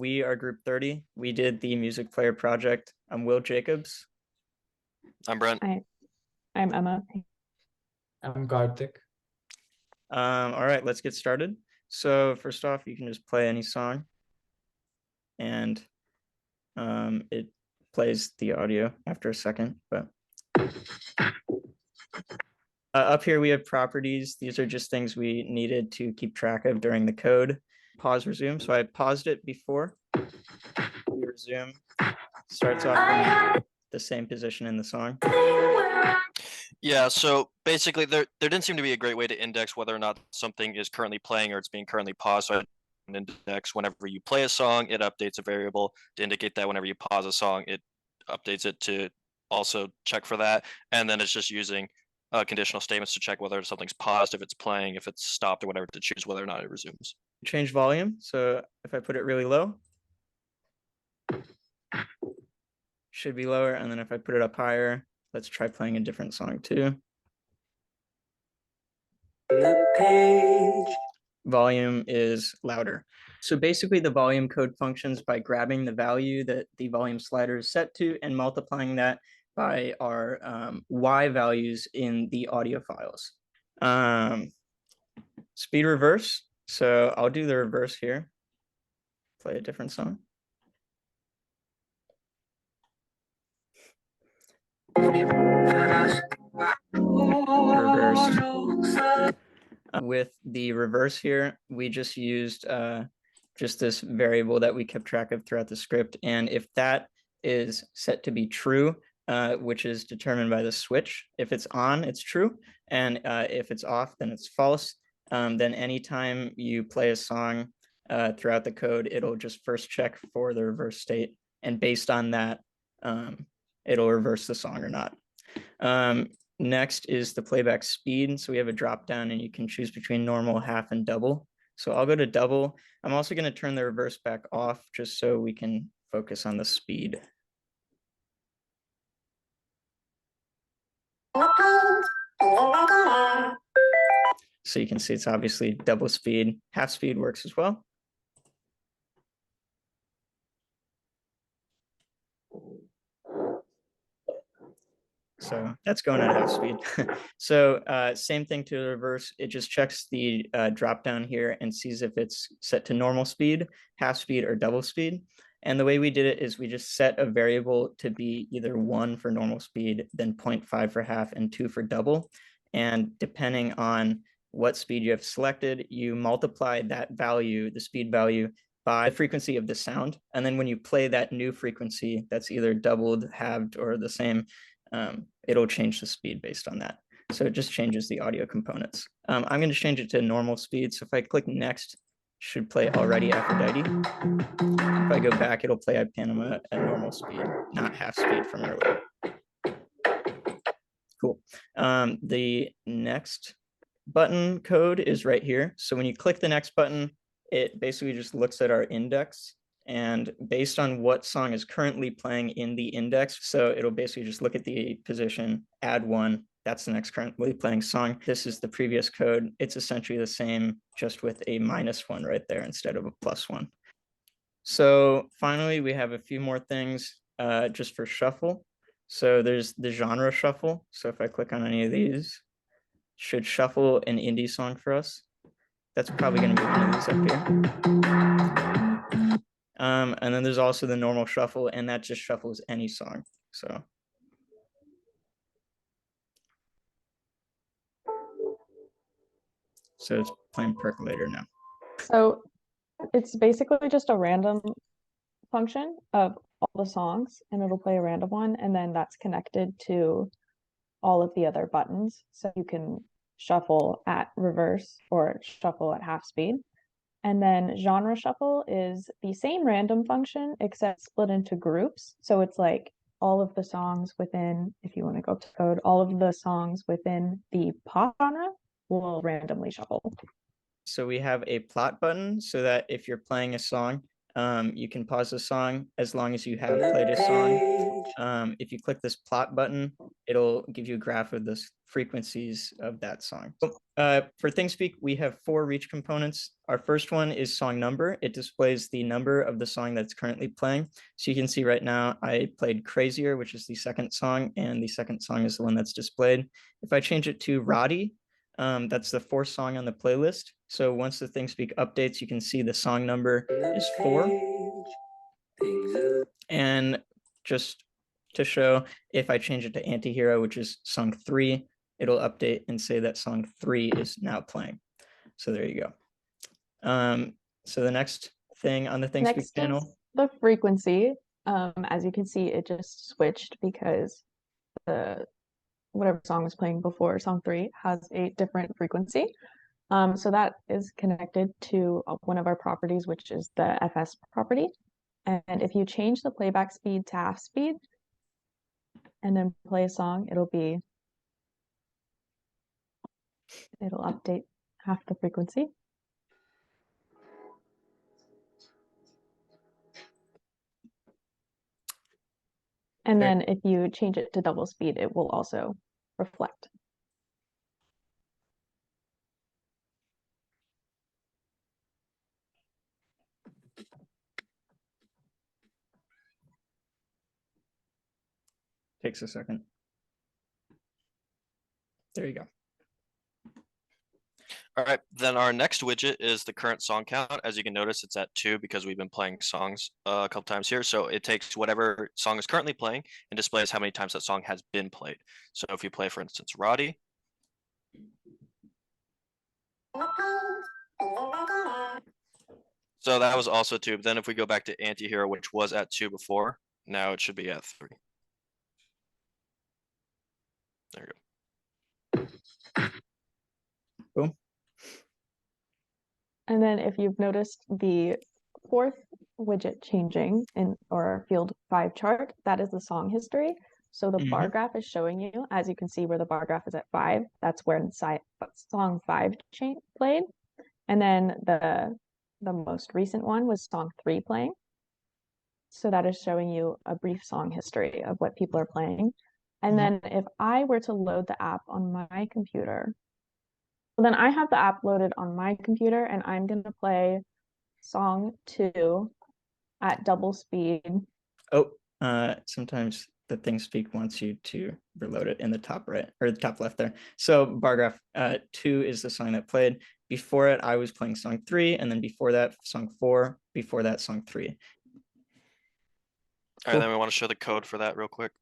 We are Group 30. We did the music player project. I'm Will Jacobs. I'm Brent. I'm Emma. I'm Karthik. All right, let's get started. So first off, you can just play any song, and it plays the audio after a second. But up here we have properties. These are just things we needed to keep track of during the code. Pause, resume. So I paused it before. We resume. Starts off in the same position in the song. Yeah, so basically there didn't seem to be a great way to index whether or not something is currently playing or it's being currently paused. So an index whenever you play a song, it updates a variable to indicate that whenever you pause a song, it updates it to also check for that. And then it's just using conditional statements to check whether something's paused, if it's playing, if it's stopped, or whatever, to choose whether or not it resumes. Change volume. So if I put it really low, should be lower. And then if I put it up higher, let's try playing a different song too. Volume is louder. So basically the volume code functions by grabbing the value that the volume slider is set to and multiplying that by our Y values in the audio files. Speed reverse. So I'll do the reverse here. Play a different song. Reverse. With the reverse here, we just used just this variable that we kept track of throughout the script. And if that is set to be true, which is determined by the switch, if it's on, it's true. And if it's off, then it's false. Then anytime you play a song throughout the code, it'll just first check for the reverse state. And based on that, it'll reverse the song or not. Next is the playback speed. So we have a drop down and you can choose between normal, half, and double. So I'll go to double. I'm also going to turn the reverse back off just so we can focus on the speed. So you can see it's obviously double speed. Half speed works as well. So that's going at half speed. So same thing to the reverse. It just checks the drop down here and sees if it's set to normal speed, half speed, or double speed. And the way we did it is we just set a variable to be either 1 for normal speed, then 0.5 for half, and 2 for double. And depending on what speed you have selected, you multiply that value, the speed value, by the frequency of the sound. And then when you play that new frequency that's either doubled, halved, or the same, it'll change the speed based on that. So it just changes the audio components. I'm going to change it to normal speed. So if I click next, it should play already Aphrodite. If I go back, it'll play Ipanema at normal speed, not half speed from earlier. Cool. The next button code is right here. So when you click the next button, it basically just looks at our index. And based on what song is currently playing in the index, so it'll basically just look at the position, add 1. That's the next currently playing song. This is the previous code. It's essentially the same, just with a -1 right there instead of a +1. So finally, we have a few more things just for shuffle. So there's the genre shuffle. So if I click on any of these, it should shuffle an indie song for us. That's probably going to be one of these up here. And then there's also the normal shuffle, and that just shuffles any song. So it's playing Percolator now. So it's basically just a random function of all the songs, and it'll play a random one, and then that's connected to all of the other buttons. So you can shuffle at reverse or shuffle at half speed. And then genre shuffle is the same random function, except split into groups. So it's like all of the songs within, if you want to go to code, all of the songs within the pop genre will randomly shuffle. So we have a plot button so that if you're playing a song You can pause the song as long as you have played a song. If you click this plot button, it'll give you a graph of the frequencies of that song. For ThingSpeak, we have 4 reach components. Our first one is song number. It displays the number of the song that's currently playing. So you can see right now I played Crazier, which is the second song, and the second song is the one that's displayed. If I change it to Roddy, that's the 4th song on the playlist. So once the ThingSpeak updates, you can see the song number is 4. And just to show, if I change it to Antihero, which is song 3, it'll update and say that song 3 is now playing. So there you go. So the next thing on the ThingSpeak panel, the frequency. As you can see, it just switched because the whatever song was playing before song 3 has a different frequency. So that is connected to one of our properties, which is the FS property. And if you change the playback speed to half speed and then play a song, it'll update half the frequency. And then if you change it to double speed, it will also reflect. takes a second. There you go. All right, then our next widget is the current song count. As you can notice, it's at 2 because we've been playing songs a couple times here. So it takes whatever song is currently playing and displays how many times that song has been played. So if you play, for instance, Roddy. So that was also 2. But then if we go back to Antihero, which was at 2 before, now it should be at 3. There you go. Boom. And then if you've noticed the 4th widget changing in our field 5 chart, that is the song history. So the bar graph is showing you, as you can see where the bar graph is at 5, that's where song 5 played. And then the most recent one was song 3 playing. So that is showing you a brief song history of what people are playing. And then if I were to load the app on my computer, then I have the app loaded on my computer and I'm going to play song 2 at double speed. Oh, sometimes the ThingSpeak wants you to reload it in the top right or the top left there. So bar graph 2 is the song that played. Before it, I was playing song 3, and then before that, song 4, before that, song 3. All right, then we want to show the code for that real quick.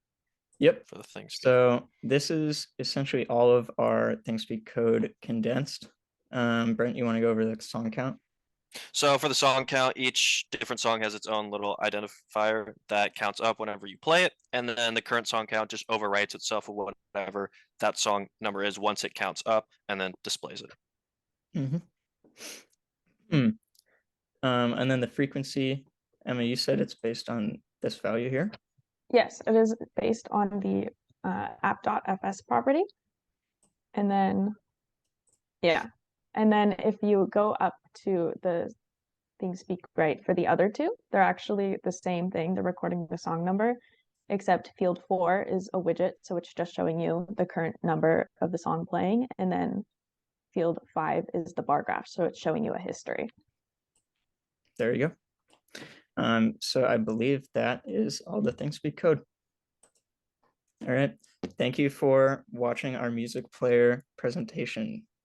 Yep. For the ThingSpeak. So this is essentially all of our ThingSpeak code condensed. Brent, you want to go over the song count? So for the song count, each different song has its own little identifier that counts up whenever you play it. And then the current song count just overwrites itself with whatever that song number is once it counts up and then displays it. And then the frequency, Emma, you said it's based on this value here? Yes, it is based on the app.fs property. And then, yeah. And then if you go up to the ThingSpeak right for the other 2, they're actually the same thing. They're recording the song number, except field 4 is a widget. So it's just showing you the current number of the song playing. And then field 5 is the bar graph. So it's showing you a history. There you go. So I believe that is all the ThingSpeak code. All right. Thank you for watching our music player presentation.